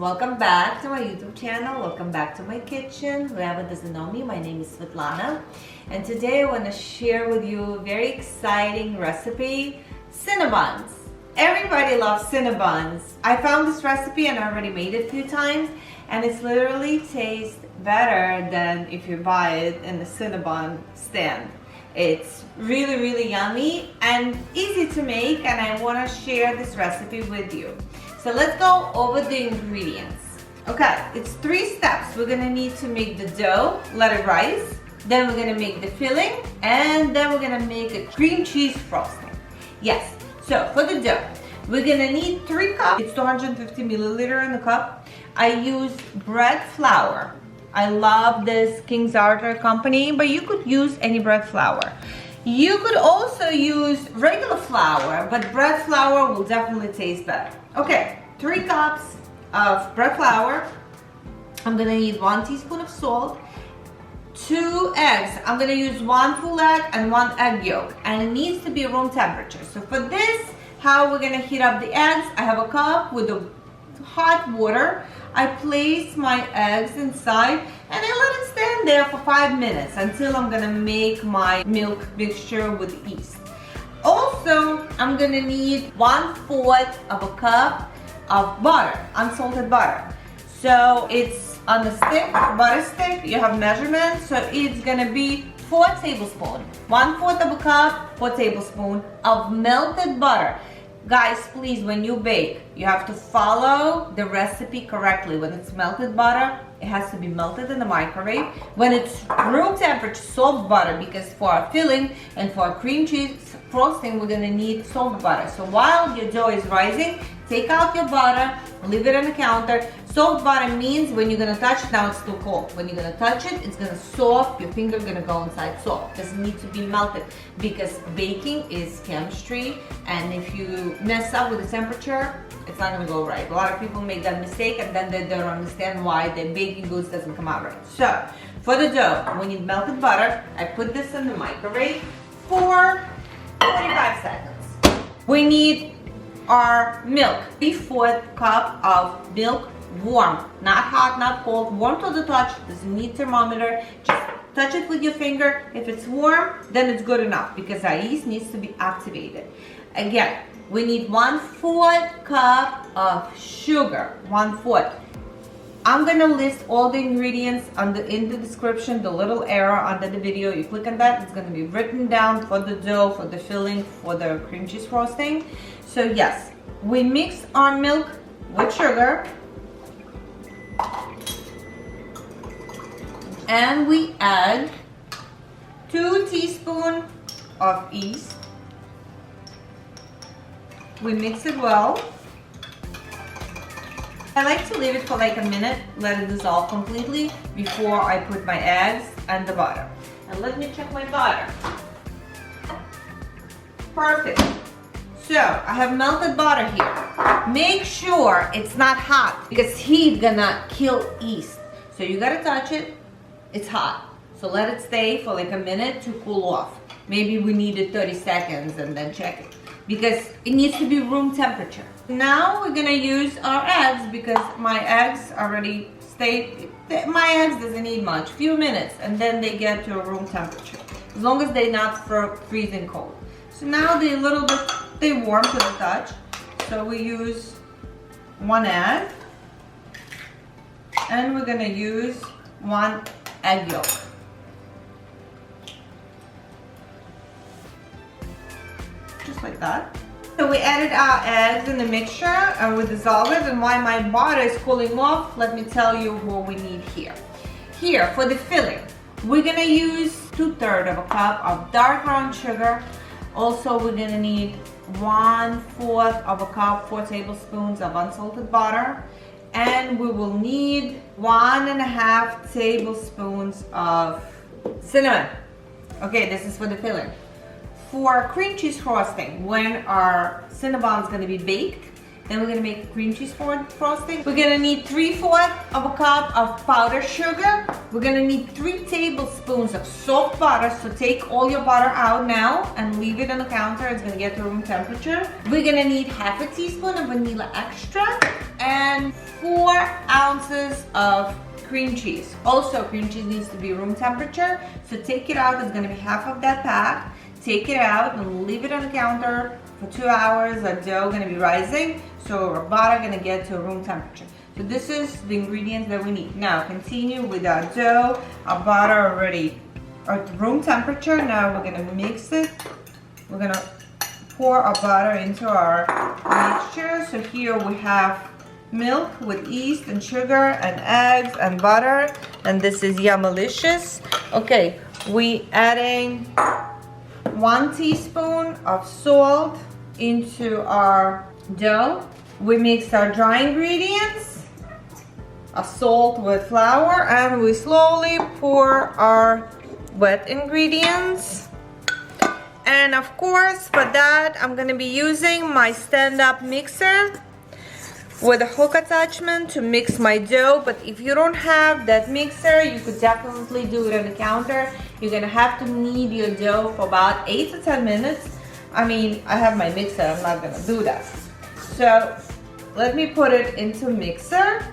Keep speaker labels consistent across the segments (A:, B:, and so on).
A: Welcome back to my YouTube channel. Welcome back to my kitchen. Whoever doesn't know me, my name is Svetlana. And today I want to share with you a very exciting recipe, Cinnabons. Everybody loves Cinnabons. I found this recipe and I already made it a few times, and it's literally tastes better than if you buy it in the Cinnabon stand. It's really yummy and easy to make, and I want to share this recipe with you. So let's go over the ingredients. Okay, it's 3 steps. We're gonna need to make the dough, let it rise, then we're gonna make the filling, and then we're gonna make a cream cheese frosting. Yes, so for the dough, we're gonna need 3 cups. It's 250 milliliter in the cup. I use bread flour. I love this King's Arthur company, but you could use any bread flour. You could also use regular flour, but bread flour will definitely taste better. Okay, 3 cups of bread flour. I'm gonna need 1 teaspoon of salt, 2 eggs. I'm gonna use 1 full egg and 1 egg yolk, and it needs to be room temperature. So for this, how we're gonna heat up the eggs, I have a cup with the hot water. I place my eggs inside and I let it stand there for 5 minutes until I'm gonna make my milk mixture with yeast. Also, I'm gonna need 1/4 of a cup of butter, unsalted butter. So it's on the stick, butter stick, you have measurement, so it's gonna be 4 tablespoons. 1/4 of a cup, 4 tablespoons of melted butter. Guys, please, when you bake, you have to follow the recipe correctly. When it's melted butter, it has to be melted in the microwave. When it's room temperature, soft butter, because for our filling and for our cream cheese frosting, we're gonna need soft butter. So while your dough is rising, take out your butter, leave it on the counter. Soft butter means when you're gonna touch it, now it's still cold. When you're gonna touch it, it's gonna soft, your finger's gonna go inside soft. It doesn't need to be melted because baking is chemistry, and if you mess up with the temperature, it's not gonna go right. A lot of people make that mistake and then they don't understand why their baking goods doesn't come out right. So for the dough, we need melted butter. I put this in the microwave for 45 seconds. We need our milk, 3/4 cup of milk, warm, not hot, not cold, warm to the touch, doesn't need thermometer, just touch it with your finger. If it's warm, then it's good enough because our yeast needs to be activated. Again, we need 1/4 cup of sugar, 1/4. I'm gonna list all the ingredients in the description, the little arrow under the video. You click on that, it's gonna be written down for the dough, for the filling, for the cream cheese frosting. So yes, we mix our milk with sugar, and we add 2 teaspoons of yeast. We mix it well. I like to leave it for like a minute, let it dissolve completely before I put my eggs and the butter. And let me check my butter. Perfect. So I have melted butter here. Make sure it's not hot because heat gonna kill yeast. So you gotta touch it. It's hot. So let it stay for like a minute to cool off. Maybe we needed 30 seconds and then check it because it needs to be room temperature. Now we're gonna use our eggs because my eggs already stayed. My eggs doesn't need much, few minutes, and then they get to a room temperature. As long as they're not freezing cold. So now they warm to the touch. So we use 1 egg, and we're gonna use 1 egg yolk. Just like that. So we added our eggs in the mixture and we dissolve it, and while my butter is cooling off, let me tell you what we need here. Here, for the filling, we're gonna use 2/3 of a cup of dark brown sugar. Also, we're gonna need 1/4 of a cup, 4 tablespoons of unsalted butter. And we will need 1.5 tablespoons of cinnamon. Okay, this is for the filling. For cream cheese frosting, when our Cinnabon is gonna be baked, then we're gonna make cream cheese frosting. We're gonna need 3/4 of a cup of powdered sugar. We're gonna need 3 tablespoons of soft butter. So take all your butter out now and leave it on the counter. It's gonna get to room temperature. We're gonna need 1/2 teaspoon of vanilla extract. and 4 ounces of cream cheese. Also, cream cheese needs to be room temperature, so take it out. It's gonna be half of that pack. Take it out and leave it on the counter for 2 hours. Our dough gonna be rising, so our butter gonna get to room temperature. So this is the ingredients that we need. Now continue with our dough. Our butter already at room temperature. Now we're gonna mix it. We're gonna pour our butter into our mixture. So here we have milk with yeast and sugar and eggs and butter, and this is Yummalicious. Okay, we adding 1 teaspoon of salt into our dough. We mix our dry ingredients, a salt with flour, and we slowly pour our wet ingredients. And of course, for that, I'm gonna be using my stand-up mixer with a hook attachment to mix my dough. But if you don't have that mixer, you could definitely do it on the counter. You're gonna have to knead your dough for about 8 to 10 minutes. I mean, I have my mixer, I'm not gonna do that. So let me put it into mixer.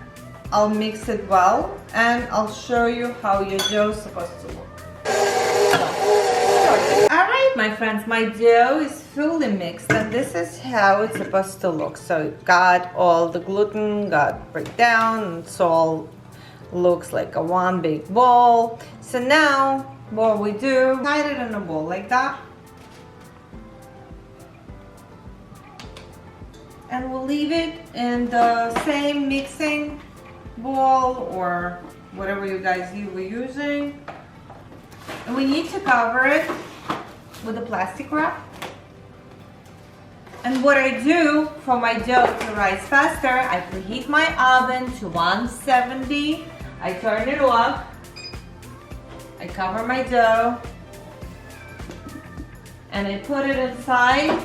A: I'll mix it well, and I'll show you how your dough is supposed to look. Alright, my friends, my dough is fully mixed, and this is how it's supposed to look. So it got all the gluten, got breakdown, and it's all looks like a one big ball. So now what we do, hide it in a bowl like that. And we'll leave it in the same mixing bowl or whatever you guys were using. And we need to cover it with a plastic wrap. And what I do for my dough to rise faster, I preheat my oven to 170. I turn it off. I cover my dough. And I put it inside.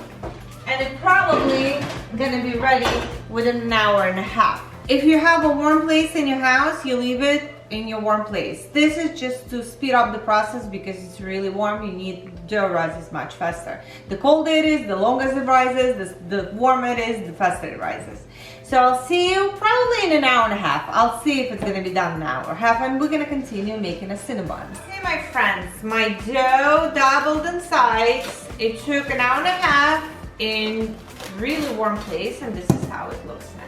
A: And it's probably gonna be ready within an hour and a half. If you have a warm place in your house, you leave it in your warm place. This is just to speed up the process because it's really warm. You need dough rises much faster. The colder it is, the longer it rises, the warmer it is, the faster it rises. So I'll see you probably in an hour and a half. I'll see if it's gonna be done in an hour and a half, and we're gonna continue making a Cinnabon. See, my friends, my dough doubled in size. It took an hour and a half in really warm place, and this is how it looks now.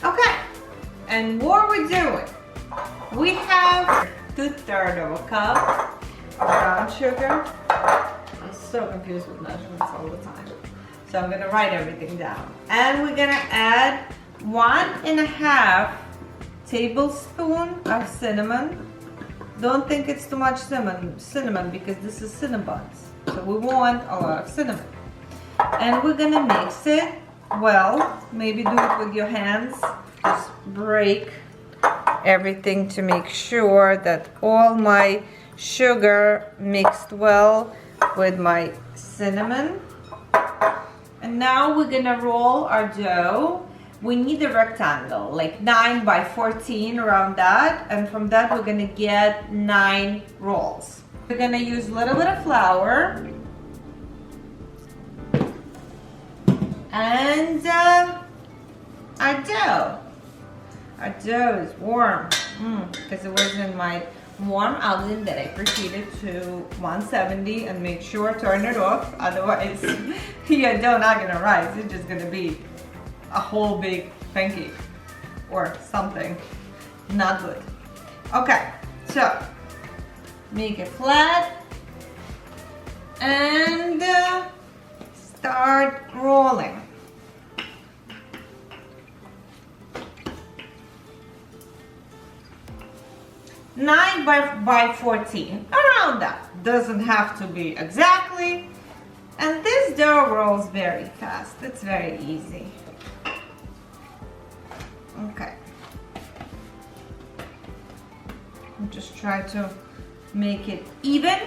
A: Okay, and what we're doing, we have 2/3 of a cup of brown sugar. I'm so confused with measurements all the time, so I'm gonna write everything down. And we're gonna add 1.5 tablespoon of cinnamon. Don't think it's too much cinnamon because this is Cinnabons, so we want a lot of cinnamon. And we're gonna mix it well. Maybe do it with your hands. Just break everything to make sure that all my sugar mixed well with my cinnamon. And now we're gonna roll our dough. We need a rectangle, like 9 by 14, around that. And from that, we're gonna get 9 rolls. We're gonna use a little bit of flour. And our dough. Our dough is warm because it was in my warm oven that I preheated to 170, and make sure to turn it off. Otherwise, your dough not gonna rise. It's just gonna be a whole big pancake or something not good. Okay, so make it flat and start rolling. 9 by 14, around that. Doesn't have to be exactly. And this dough rolls very fast. It's very easy. Okay. Just try to make it even.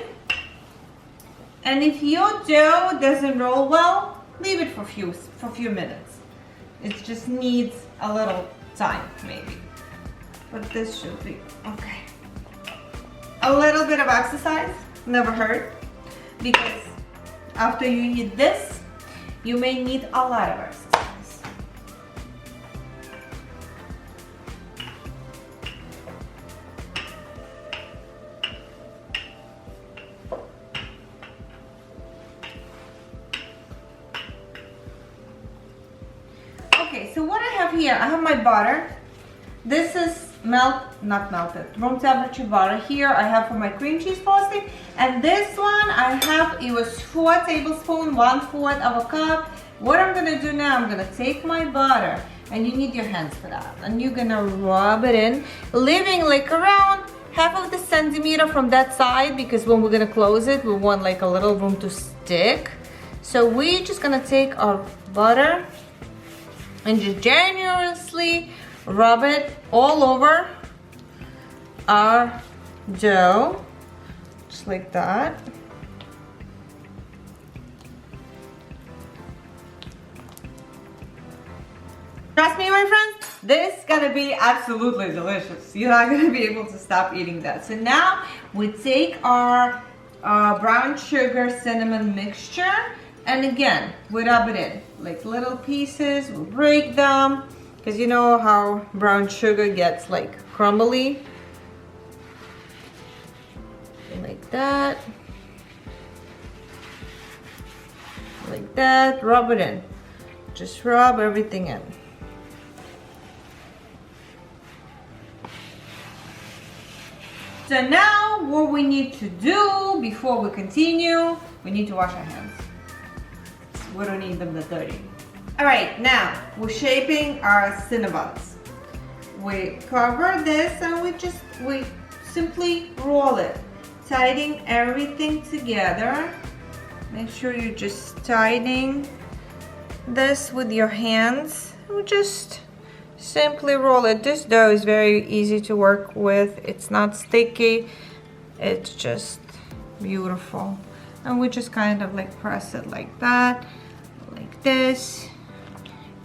A: And if your dough doesn't roll well, leave it for a few minutes. It just needs a little time, maybe. But this should be okay. A little bit of exercise never hurt, because after you eat this, you may need a lot of exercise. here, I have my butter. This is not melted, room temperature butter. Here I have for my cream cheese frosting. And this one I have, it was 4 tablespoons, 1/4 of a cup. What I'm gonna do now, I'm gonna take my butter, and you need your hands for that. And you're gonna rub it in, leaving like around half of the centimeter from that side, because when we're gonna close it, we want like a little room to stick. So we're just gonna take our butter and just generously rub it all over our dough, just like that. Trust me, my friends, this is gonna be absolutely delicious. You're not gonna be able to stop eating that. So now we take our brown sugar cinnamon mixture, and again, we rub it in like little pieces. We break them, because you know how brown sugar gets like crumbly. Like that. Like that. Rub it in. Just rub everything in. So now what we need to do before we continue, we need to wash our hands. We don't need them that dirty. All right, now we're shaping our Cinnabons. We cover this and we simply roll it, tightening everything together. Make sure you're just tightening this with your hands. We just simply roll it. This dough is very easy to work with. It's not sticky. It's just beautiful. And we just kind of like press it like that, like this.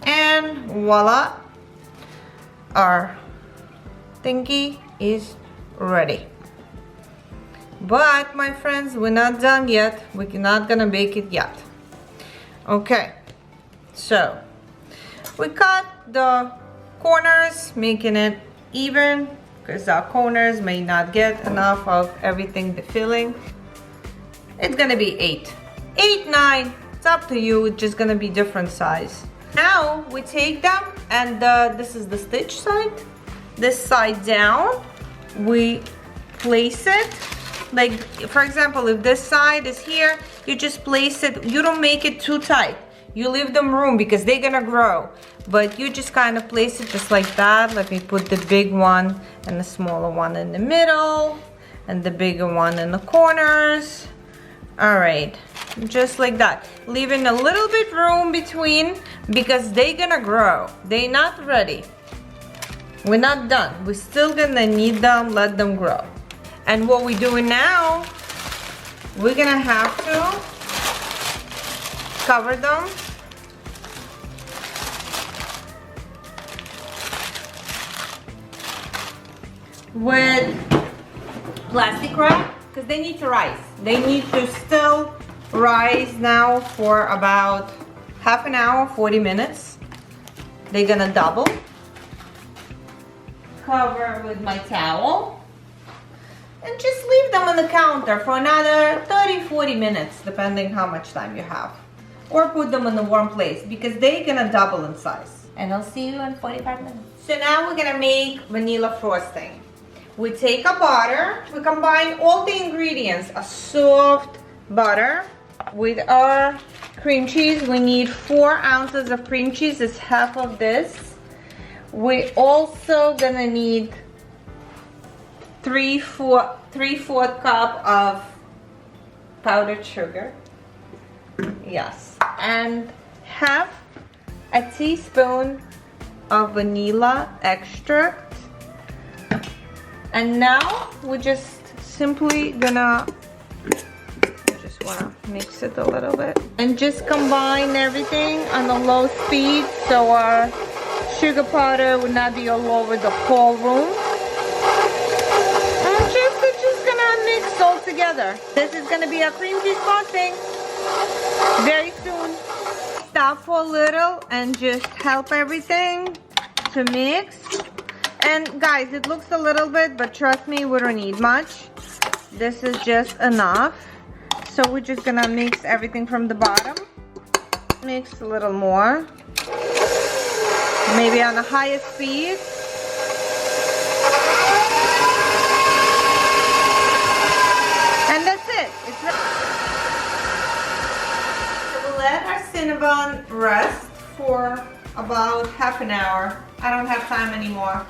A: And voila, our thingy is ready. But my friends, we're not done yet. We're not gonna bake it yet. Okay, so we cut the corners, making it even, because our corners may not get enough of everything, the filling. It's gonna be 8, 9, it's up to you. It's just gonna be different size. Now we take them, and this is the stitch side. This side down, we place it. Like, for example, if this side is here, you just place it. You don't make it too tight. You leave them room because they're gonna grow. But you just kind of place it just like that. Let me put the big one and the smaller one in the middle, and the bigger one in the corners. All right, just like that. Leaving a little bit room between, because they're gonna grow. They're not ready. We're not done. We're still gonna need them, let them grow. And what we're doing now, we're gonna have to cover them with plastic wrap, because they need to rise. They need to still rise now for about half an hour, 40 minutes. They're gonna double. Cover with my towel. And just leave them on the counter for another 30-40 minutes, depending how much time you have. Or put them in a warm place, because they're gonna double in size. And I'll see you in 45 minutes. So now we're gonna make vanilla frosting. We take a butter, we combine all the ingredients, a soft butter with our cream cheese. We need 4 ounces of cream cheese, it's half of this. We also gonna need 3/4 cup of powdered sugar. Yes, and half a teaspoon of vanilla extract. And now we're just simply gonna mix it a little bit and just combine everything on a low speed so our sugar powder would not be all over the whole room. And it's just gonna mix all together. This is gonna be a cream cheese frosting very soon. Stop for a little and just help everything to mix. And guys, it looks a little bit, but trust me, we don't need much. This is just enough. So we're just gonna mix everything from the bottom. Mix a little more. maybe on the highest speed. And that's it. It's ready. So we'll let our Cinnabon rest for about half an hour. I don't have time anymore.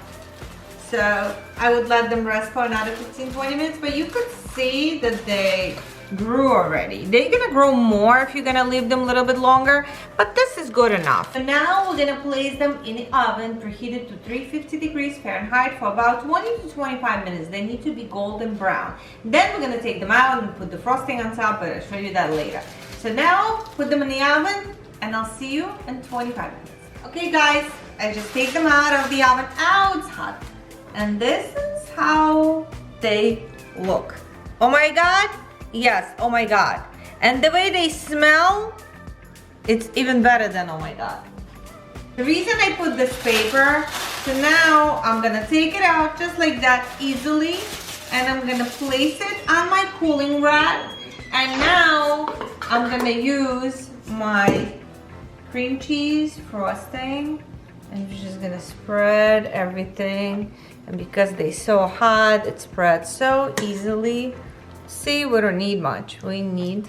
A: So I would let them rest for another 15-20 minutes, but you could see that they grew already. They're gonna grow more if you're gonna leave them a little bit longer, but this is good enough. So now we're gonna place them in the oven, preheated to 350 degrees Fahrenheit for about 20 to 25 minutes. They need to be golden brown. Then we're gonna take them out and put the frosting on top, but I'll show you that later. So now put them in the oven and I'll see you in 25 minutes. Okay guys, I just take them out of the oven. Ow, it's hot. And this is how they look. Oh my God. Yes, oh my God. And the way they smell, it's even better than oh my God. The reason I put this paper, so now I'm gonna take it out just like that easily, and I'm gonna place it on my cooling rack. And now I'm gonna use my cream cheese frosting, and I'm just gonna spread everything. And because they're so hot, it spreads so easily. See, we don't need much. We need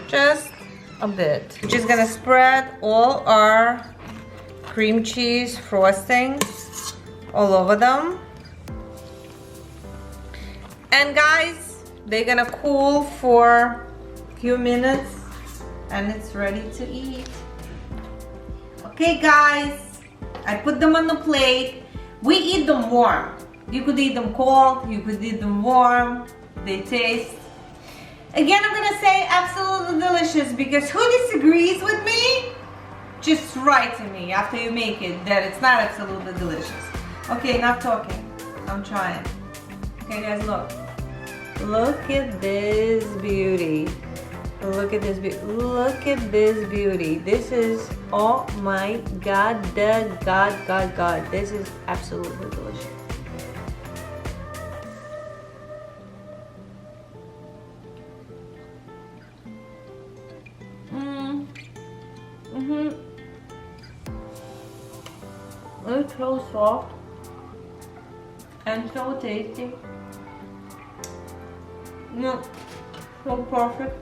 A: just a bit. We're just gonna spread all our cream cheese frosting all over them. And guys, they're gonna cool for a few minutes and it's ready to eat. Okay guys, I put them on the plate. We eat them warm. You could eat them cold, you could eat them warm. They taste, again, I'm gonna say absolutely delicious, because who disagrees with me, just write to me after you make it that it's not absolutely delicious. Okay, enough talking. I'm trying. Okay guys, look. Look at this beauty. Look at this beauty. Look at this beauty. This is, oh my God, God. This is absolutely delicious. It's so soft and so tasty. Yeah, so perfect.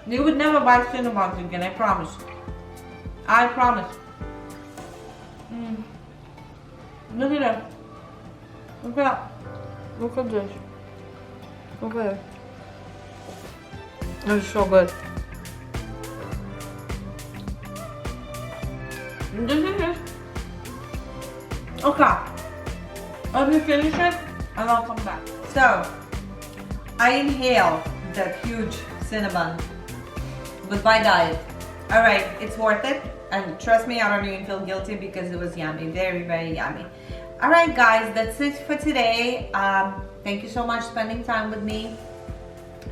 A: You would never buy Cinnabons again, I promise. I promise. Look at that. Look at that. Look at this. Look at it. It's so good. This is it. Okay. Let me finish it and I'll come back. So, I inhale that huge Cinnabon. Goodbye diet. Alright, it's worth it. And trust me, I don't even feel guilty because it was yummy. Very, very yummy. Alright guys, that's it for today. Thank you so much for spending time with me.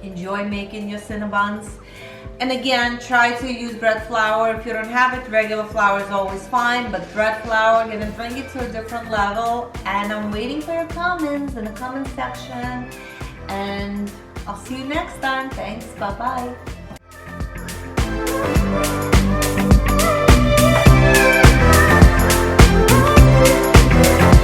A: Enjoy making your Cinnabons. And again, try to use bread flour. If you don't have it, regular flour is always fine, but bread flour, gonna bring it to a different level. And I'm waiting for your comments in the comment section. And I'll see you next time. Thanks, bye-bye.